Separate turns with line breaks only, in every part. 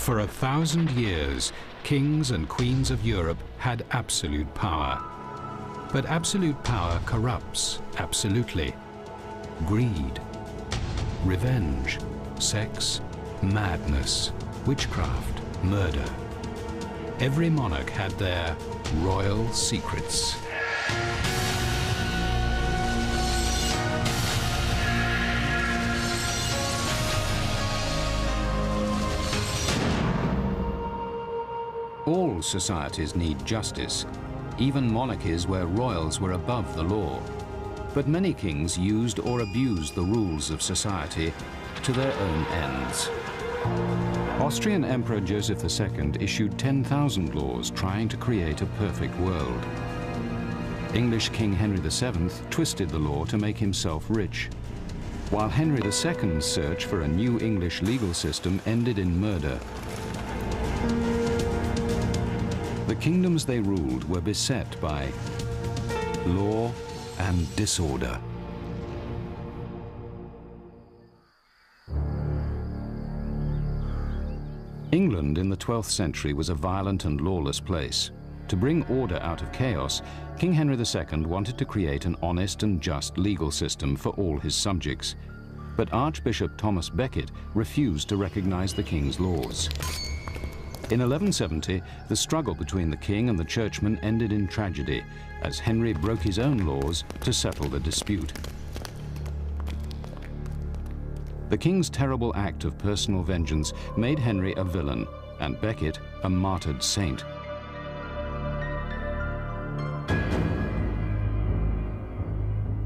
For 1,000 years, kings and queens of Europe had absolute power. But absolute power corrupts absolutely. Greed, revenge, sex, madness, witchcraft, murder. Every monarch had their royal secrets. All societies need justice, even monarchies where royals were above the law. But many kings used or abused the rules of society to their own ends. Austrian Emperor Joseph II issued 10,000 laws trying to create a perfect world. English King Henry VII twisted the law to make himself rich, while Henry II's search for a new English legal system ended in murder. The kingdoms they ruled were beset by law and disorder. England in the 12th century was a violent and lawless place. To bring order out of chaos, King Henry II wanted to create an honest and just legal system for all his subjects. But Archbishop Thomas Becket refused to recognize the king's laws. In 1170, the struggle between the king and the churchmen ended in tragedy, as Henry broke his own laws to settle the dispute. The king's terrible act of personal vengeance made Henry a villain and Becket a martyred saint.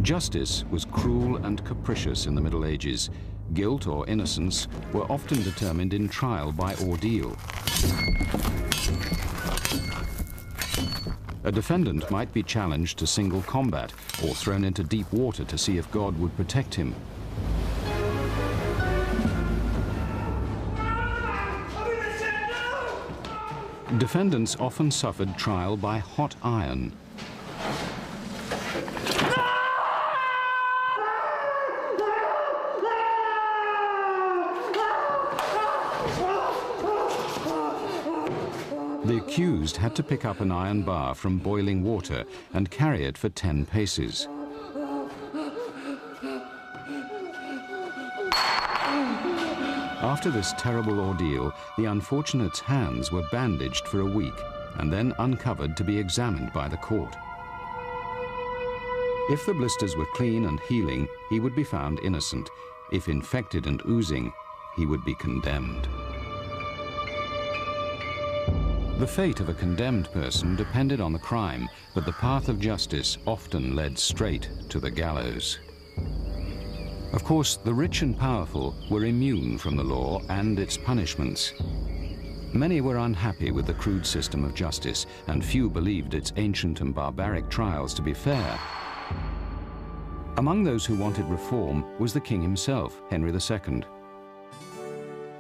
Justice was cruel and capricious in the Middle Ages. Guilt or innocence were often determined in trial by ordeal. A defendant might be challenged to single combat or thrown into deep water to see if God would protect him. Defendants often suffered trial by hot iron. The accused had to pick up an iron bar from boiling water and carry it for 10 paces. After this terrible ordeal, the unfortunate's hands were bandaged for a week and then uncovered to be examined by the court. If the blisters were clean and healing, he would be found innocent. If infected and oozing, he would be condemned. The fate of a condemned person depended on the crime, but the path of justice often led straight to the gallows. Of course, the rich and powerful were immune from the law and its punishments. Many were unhappy with the crude system of justice, and few believed its ancient and barbaric trials to be fair. Among those who wanted reform was the king himself, Henry II.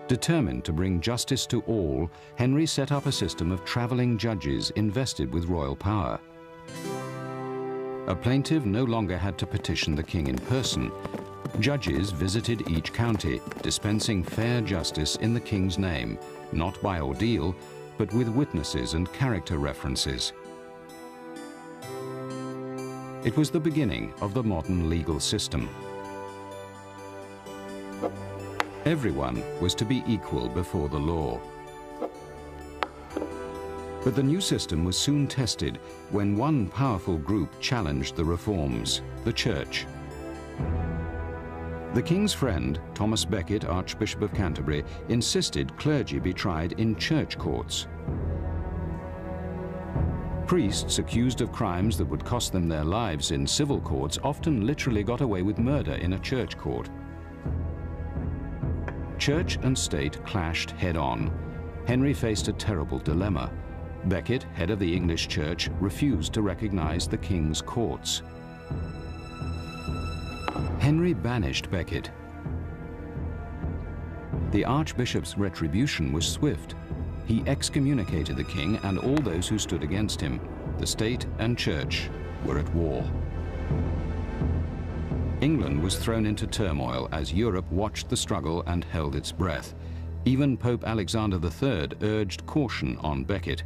Determined to bring justice to all, Henry set up a system of traveling judges invested with royal power. A plaintiff no longer had to petition the king in person. Judges visited each county, dispensing fair justice in the king's name, not by ordeal, but with witnesses and character references. It was the beginning of the modern legal system. Everyone was to be equal before the law. But the new system was soon tested when one powerful group challenged the reforms, the church. The king's friend, Thomas Becket, Archbishop of Canterbury, insisted clergy be tried in church courts. Priests accused of crimes that would cost them their lives in civil courts often literally got away with murder in a church court. Church and state clashed head-on. Henry faced a terrible dilemma. Becket, head of the English Church, refused to recognize the king's courts. Henry banished Becket. The archbishop's retribution was swift. He excommunicated the king and all those who stood against him. The state and church were at war. England was thrown into turmoil as Europe watched the struggle and held its breath. Even Pope Alexander III urged caution on Becket.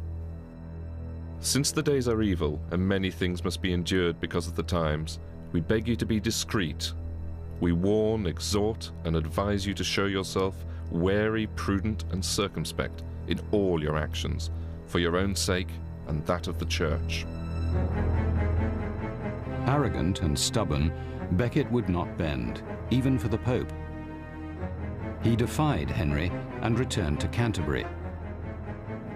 Since the days are evil, and many things must be endured because of the times, we beg you to be discreet. We warn, exhort, and advise you to show yourself wary, prudent, and circumspect in all your actions, for your own sake and that of the Church.
Arrogant and stubborn, Becket would not bend, even for the Pope. He defied Henry and returned to Canterbury.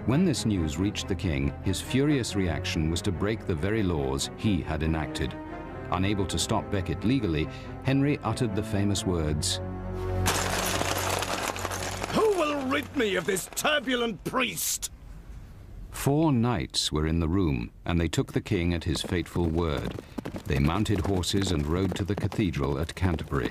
When this news reached the king, his furious reaction was to break the very laws he had enacted. Unable to stop Becket legally, Henry uttered the famous words,
"Who will rid me of this turbulent priest?"
4 knights were in the room, and they took the king at his fateful word. They mounted horses and rode to the cathedral at Canterbury.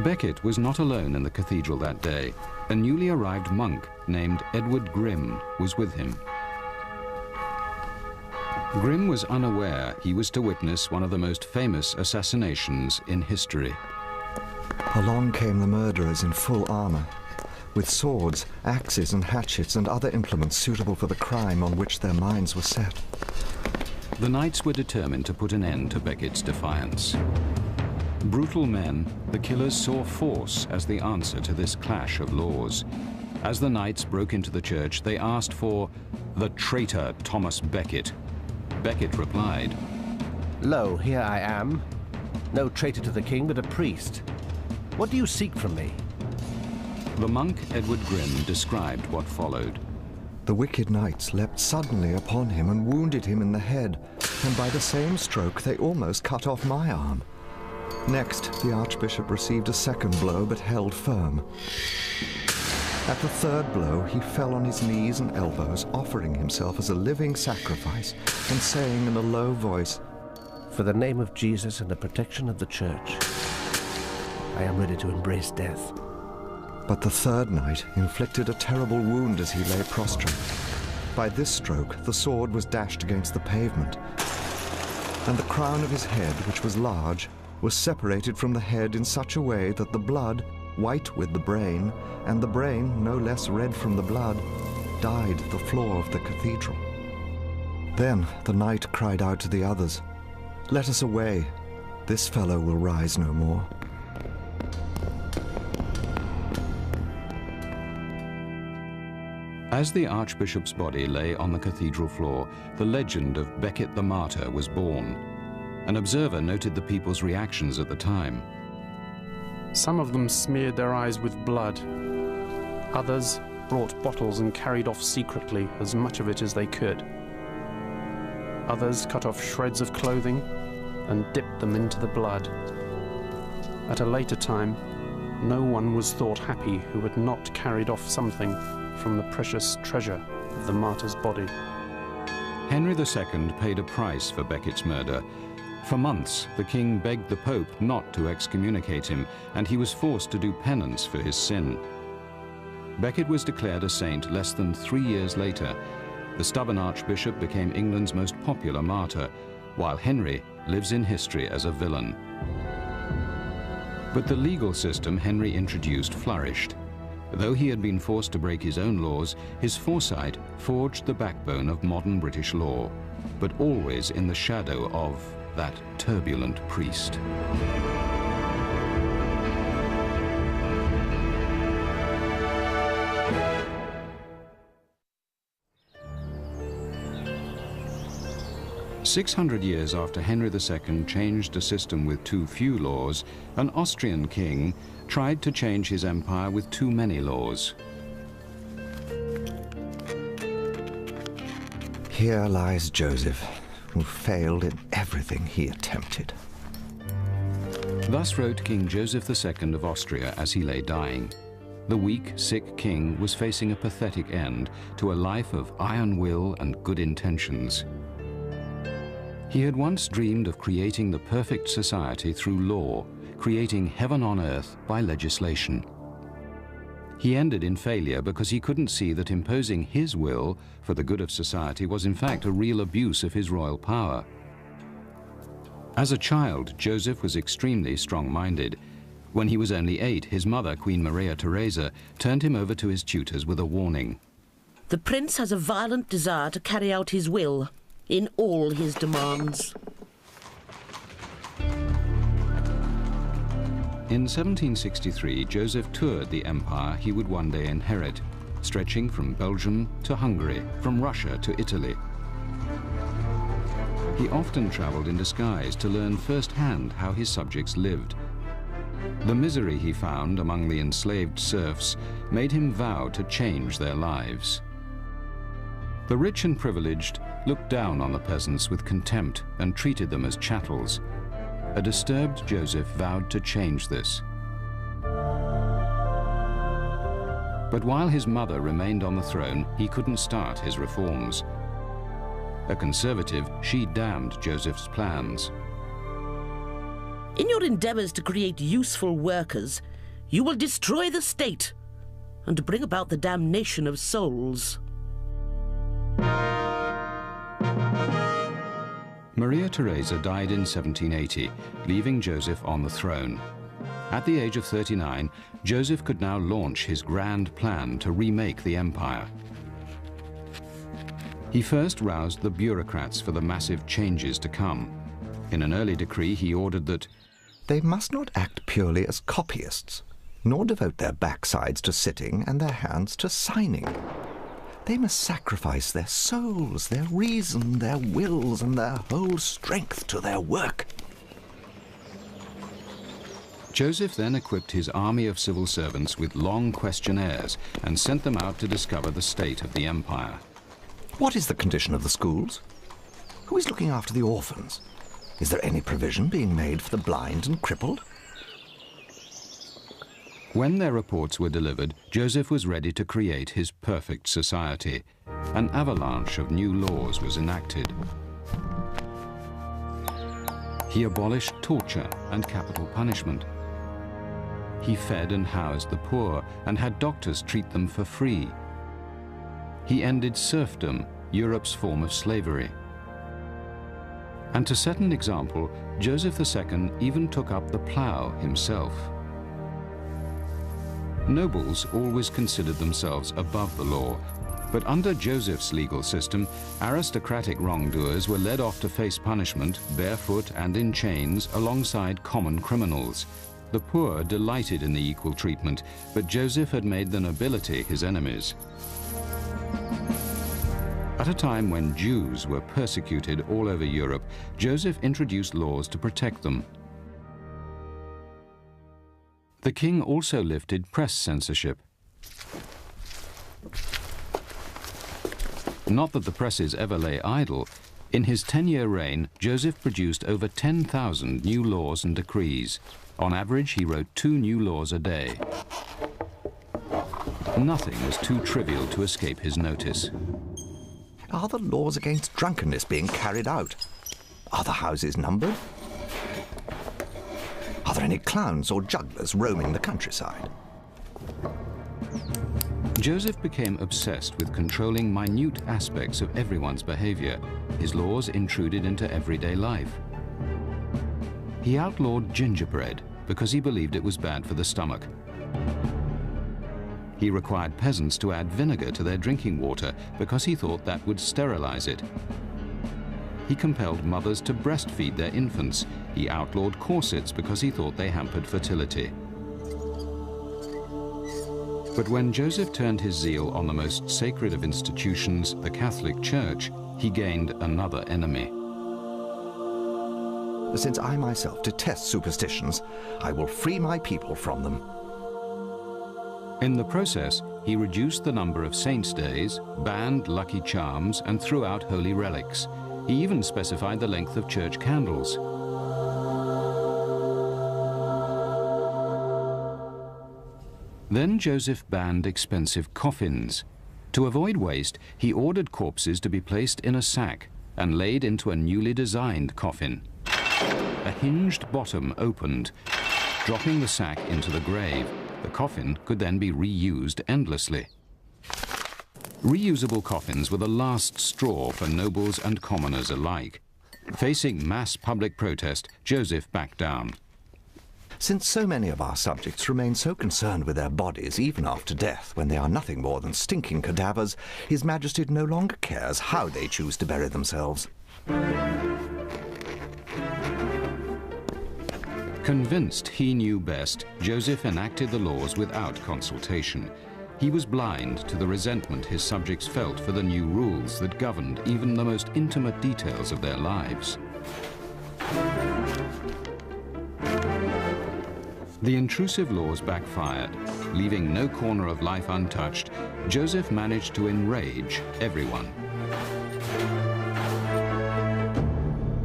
Becket was not alone in the cathedral that day. A newly arrived monk named Edward Grim was with him. Grim was unaware he was to witness one of the most famous assassinations in history.
Along came the murderers in full armor, with swords, axes and hatchets and other implements suitable for the crime on which their minds were set.
The knights were determined to put an end to Becket's defiance. Brutal men, the killers saw force as the answer to this clash of laws. As the knights broke into the church, they asked for the traitor Thomas Becket. Becket replied,
"Lo, here I am. No traitor to the king, but a priest. What do you seek from me?"
The monk Edward Grim described what followed.
The wicked knights leapt suddenly upon him and wounded him in the head, and by the same stroke they almost cut off my arm. Next, the archbishop received a second blow, but held firm. At the third blow, he fell on his knees and elbows, offering himself as a living sacrifice, and saying in a low voice,
"For the name of Jesus and the protection of the Church, I am ready to embrace death."
But the third knight inflicted a terrible wound as he lay prostrate. By this stroke, the sword was dashed against the pavement, and the crown of his head, which was large, was separated from the head in such a way that the blood, white with the brain, and the brain, no less red from the blood, dyed the floor of the cathedral. Then the knight cried out to the others, "Let us away. This fellow will rise no more."
As the archbishop's body lay on the cathedral floor, the legend of Becket the martyr was born. An observer noted the people's reactions at the time.
Some of them smeared their eyes with blood. Others brought bottles and carried off secretly as much of it as they could. Others cut off shreds of clothing and dipped them into the blood. At a later time, no one was thought happy who had not carried off something from the precious treasure of the martyr's body.
Henry II paid a price for Becket's murder. For months, the king begged the Pope not to excommunicate him, and he was forced to do penance for his sin. Becket was declared a saint less than 3 years later. The stubborn archbishop became England's most popular martyr, while Henry lives in history as a villain. But the legal system Henry introduced flourished. Though he had been forced to break his own laws, his foresight forged the backbone of modern British law, but always in the shadow of that turbulent priest. "600 years after Henry II changed a system with too few laws, an Austrian king tried to change his empire with too many laws.
Here lies Joseph, who failed in everything he attempted."
Thus wrote King Joseph II of Austria as he lay dying. The weak, sick king was facing a pathetic end to a life of iron will and good intentions. He had once dreamed of creating the perfect society through law, creating heaven on earth by legislation. He ended in failure because he couldn't see that imposing his will for the good of society was in fact a real abuse of his royal power. As a child, Joseph was extremely strong-minded. When he was only 8, his mother, Queen Maria Theresa, turned him over to his tutors with a warning.
The prince has a violent desire to carry out his will in all his demands.
In 1763, Joseph toured the empire he would one day inherit, stretching from Belgium to Hungary, from Russia to Italy. He often traveled in disguise to learn firsthand how his subjects lived. The misery he found among the enslaved serfs made him vow to change their lives. The rich and privileged looked down on the peasants with contempt and treated them as chattels. A disturbed Joseph vowed to change this. But while his mother remained on the throne, he couldn't start his reforms. A conservative, she damned Joseph's plans.
In your endeavors to create useful workers, you will destroy the state and bring about the damnation of souls.
Maria Theresa died in 1780, leaving Joseph on the throne. At the age of 39, Joseph could now launch his grand plan to remake the empire. He first roused the bureaucrats for the massive changes to come. In an early decree, he ordered that
they must not act purely as copyists, nor devote their backsides to sitting and their hands to signing. They must sacrifice their souls, their reason, their wills, and their whole strength to their work.
Joseph then equipped his army of civil servants with long questionnaires and sent them out to discover the state of the empire.
What is the condition of the schools? Who is looking after the orphans? Is there any provision being made for the blind and crippled?
When their reports were delivered, Joseph was ready to create his perfect society. An avalanche of new laws was enacted. He abolished torture and capital punishment. He fed and housed the poor and had doctors treat them for free. He ended serfdom, Europe's form of slavery. And to set an example, Joseph II even took up the plough himself. Nobles always considered themselves above the law, but under Joseph's legal system, aristocratic wrongdoers were led off to face punishment, barefoot and in chains, alongside common criminals. The poor delighted in the equal treatment, but Joseph had made the nobility his enemies. At a time when Jews were persecuted all over Europe, Joseph introduced laws to protect them. The king also lifted press censorship. Not that the presses ever lay idle. In his 10-year reign, Joseph produced over 10,000 new laws and decrees. On average, he wrote 2 new laws a day. Nothing was too trivial to escape his notice.
Are the laws against drunkenness being carried out? Are the houses numbered? Are there any clowns or jugglers roaming the countryside?
Joseph became obsessed with controlling minute aspects of everyone's behavior. His laws intruded into everyday life. He outlawed gingerbread because he believed it was bad for the stomach. He required peasants to add vinegar to their drinking water because he thought that would sterilize it. He compelled mothers to breastfeed their infants. He outlawed corsets because he thought they hampered fertility. But when Joseph turned his zeal on the most sacred of institutions, the Catholic Church, he gained another enemy.
Since I myself detest superstitions, I will free my people from them.
In the process, he reduced the number of saints' days, banned lucky charms, and threw out holy relics. He even specified the length of church candles. Then Joseph banned expensive coffins. To avoid waste, he ordered corpses to be placed in a sack and laid into a newly designed coffin. A hinged bottom opened, dropping the sack into the grave. The coffin could then be reused endlessly. Reusable coffins were the last straw for nobles and commoners alike. Facing mass public protest, Joseph backed down.
Since so many of our subjects remain so concerned with their bodies even after death, when they are nothing more than stinking cadavers, His Majesty no longer cares how they choose to bury themselves.
Convinced he knew best, Joseph enacted the laws without consultation. He was blind to the resentment his subjects felt for the new rules that governed even the most intimate details of their lives. The intrusive laws backfired. Leaving no corner of life untouched, Joseph managed to enrage everyone.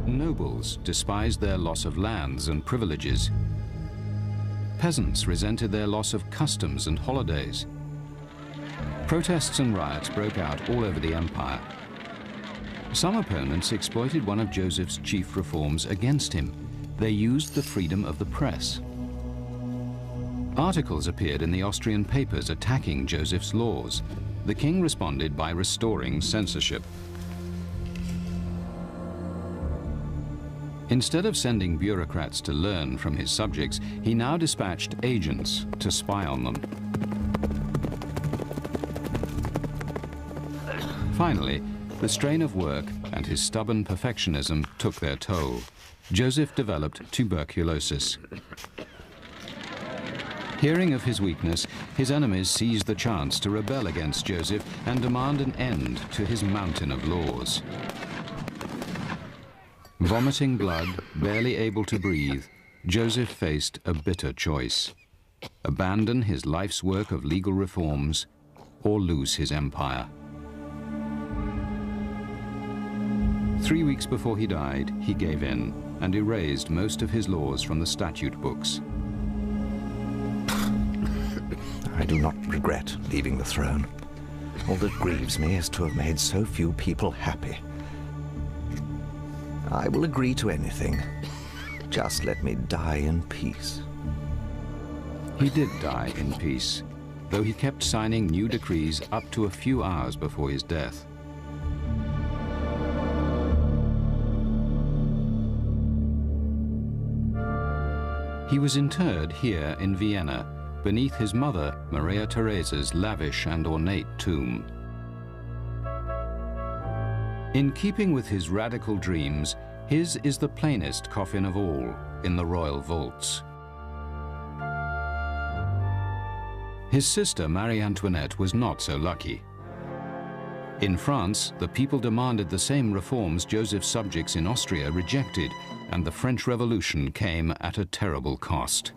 Nobles despised their loss of lands and privileges. Peasants resented their loss of customs and holidays. Protests and riots broke out all over the empire. Some opponents exploited one of Joseph's chief reforms against him. They used the freedom of the press. Articles appeared in the Austrian papers attacking Joseph's laws. The king responded by restoring censorship. Instead of sending bureaucrats to learn from his subjects, he now dispatched agents to spy on them. Finally, the strain of work and his stubborn perfectionism took their toll. Joseph developed tuberculosis. Hearing of his weakness, his enemies seized the chance to rebel against Joseph and demand an end to his mountain of laws. Vomiting blood, barely able to breathe, Joseph faced a bitter choice: abandon his life's work of legal reforms or lose his empire. 3 weeks before he died, he gave in and erased most of his laws from the statute books.
I do not regret leaving the throne. All that grieves me is to have made so few people happy. I will agree to anything. Just let me die in peace.
He did die in peace, though he kept signing new decrees up to a few hours before his death. He was interred here in Vienna, beneath his mother, Maria Theresa's lavish and ornate tomb. In keeping with his radical dreams, his is the plainest coffin of all in the royal vaults. His sister, Marie Antoinette, was not so lucky. In France, the people demanded the same reforms Joseph's subjects in Austria rejected, and the French Revolution came at a terrible cost.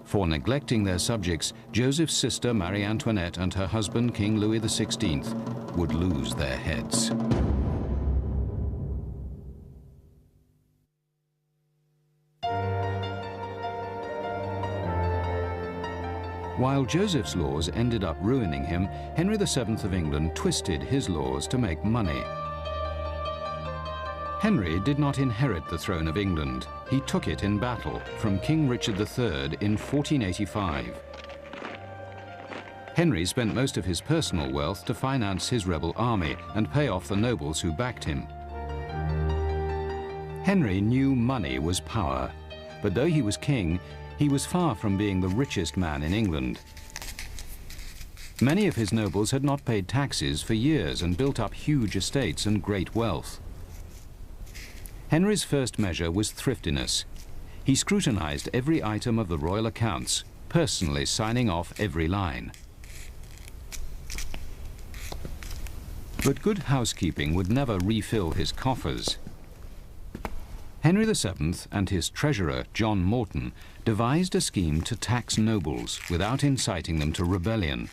For neglecting their subjects, Joseph's sister, Marie Antoinette, and her husband, King Louis XVI, would lose their heads. While Joseph's laws ended up ruining him, Henry VII of England twisted his laws to make money. Henry did not inherit the throne of England. He took it in battle from King Richard III in 1485. Henry spent most of his personal wealth to finance his rebel army and pay off the nobles who backed him. Henry knew money was power, but though he was king, he was far from being the richest man in England. Many of his nobles had not paid taxes for years and built up huge estates and great wealth. Henry's first measure was thriftiness. He scrutinized every item of the royal accounts, personally signing off every line. But good housekeeping would never refill his coffers. Henry VII and his treasurer, John Morton, devised a scheme to tax nobles without inciting them to rebellion.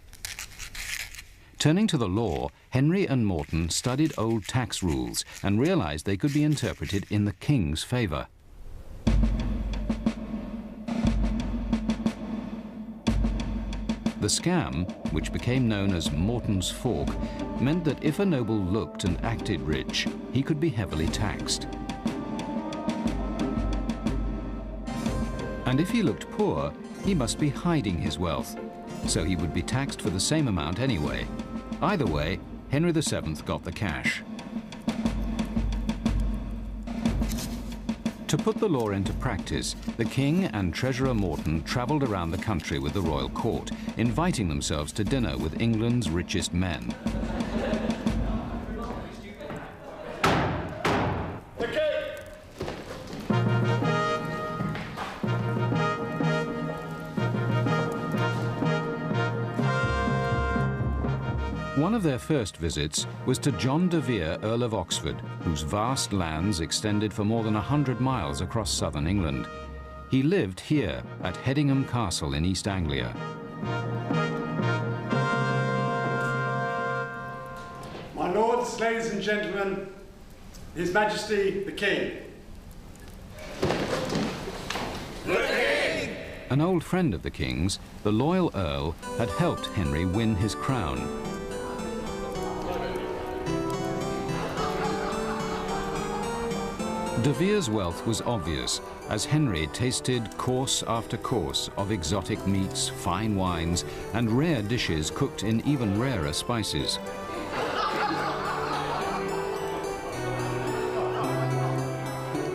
Turning to the law, Henry and Morton studied old tax rules and realized they could be interpreted in the king's favor. The scam, which became known as Morton's Fork, meant that if a noble looked and acted rich, he could be heavily taxed. And if he looked poor, he must be hiding his wealth, so he would be taxed for the same amount anyway. Either way, Henry VII got the cash. To put the law into practice, the king and Treasurer Morton travelled around the country with the royal court, inviting themselves to dinner with England's richest men. One of their first visits was to John de Vere, Earl of Oxford, whose vast lands extended for more than 100 miles across southern England. He lived here at Hedingham Castle in East Anglia.
My lords, ladies and gentlemen, His Majesty the King.
The King!
An old friend of the king's, the loyal Earl had helped Henry win his crown. De Vere's wealth was obvious as Henry tasted course after course of exotic meats, fine wines, and rare dishes cooked in even rarer spices.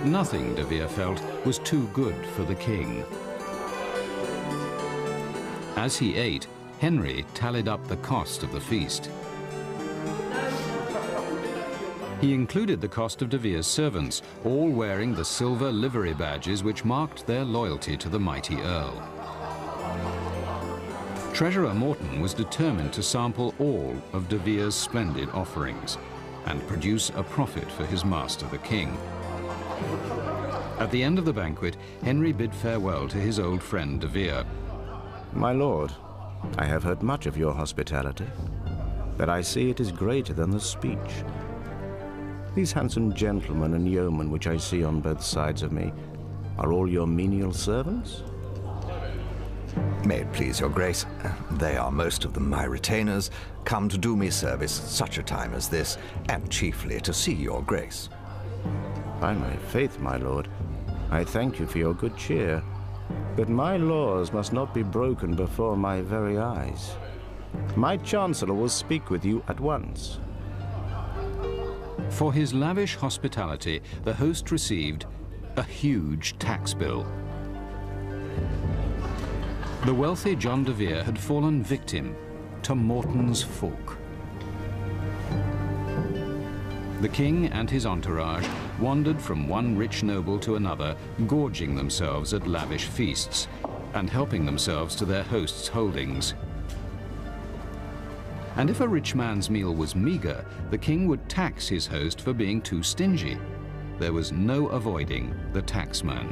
Nothing, De Vere felt, was too good for the king. As he ate, Henry tallied up the cost of the feast. He included the cost of De Vere's servants, all wearing the silver livery badges which marked their loyalty to the mighty Earl. Treasurer Morton was determined to sample all of De Vere's splendid offerings and produce a profit for his master, the king. At the end of the banquet, Henry bid farewell to his old friend De Vere.
My lord, I have heard much of your hospitality, but I see it is greater than the speech. These handsome gentlemen and yeomen which I see on both sides of me are all your menial servants?
May it please your grace, they are most of them my retainers, come to do me service at such a time as this, and chiefly to see your grace.
By my faith, my lord, I thank you for your good cheer, but my laws must not be broken before my very eyes. My chancellor will speak with you at once.
For his lavish hospitality, the host received a huge tax bill. The wealthy John de Vere had fallen victim to Morton's fork. The king and his entourage wandered from one rich noble to another, gorging themselves at lavish feasts and helping themselves to their host's holdings. And if a rich man's meal was meager, the king would tax his host for being too stingy. There was no avoiding the taxman.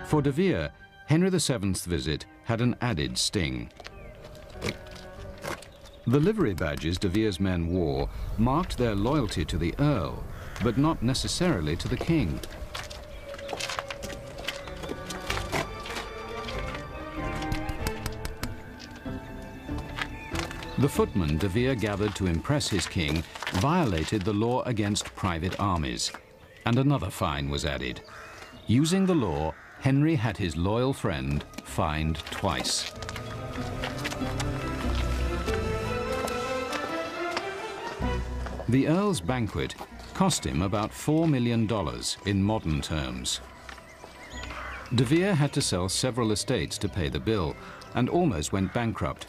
For de Vere, Henry VII's visit had an added sting. The livery badges de Vere's men wore marked their loyalty to the Earl, but not necessarily to the king. The footmen de Vere gathered to impress his king violated the law against private armies, and another fine was added. Using the law, Henry had his loyal friend fined twice. The Earl's banquet cost him about $4 million in modern terms. De Vere had to sell several estates to pay the bill and almost went bankrupt.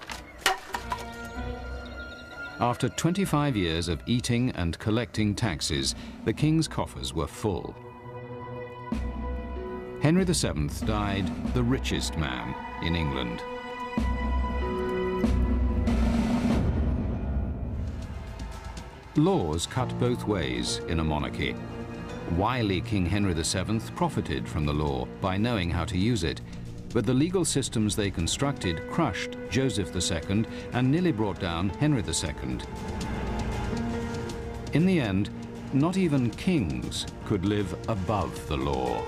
After 25 years of eating and collecting taxes, the king's coffers were full. Henry VII died the richest man in England. Laws cut both ways in a monarchy. Wily King Henry VII profited from the law by knowing how to use it, but the legal systems they constructed crushed Joseph II and nearly brought down Henry II. In the end, not even kings could live above the law.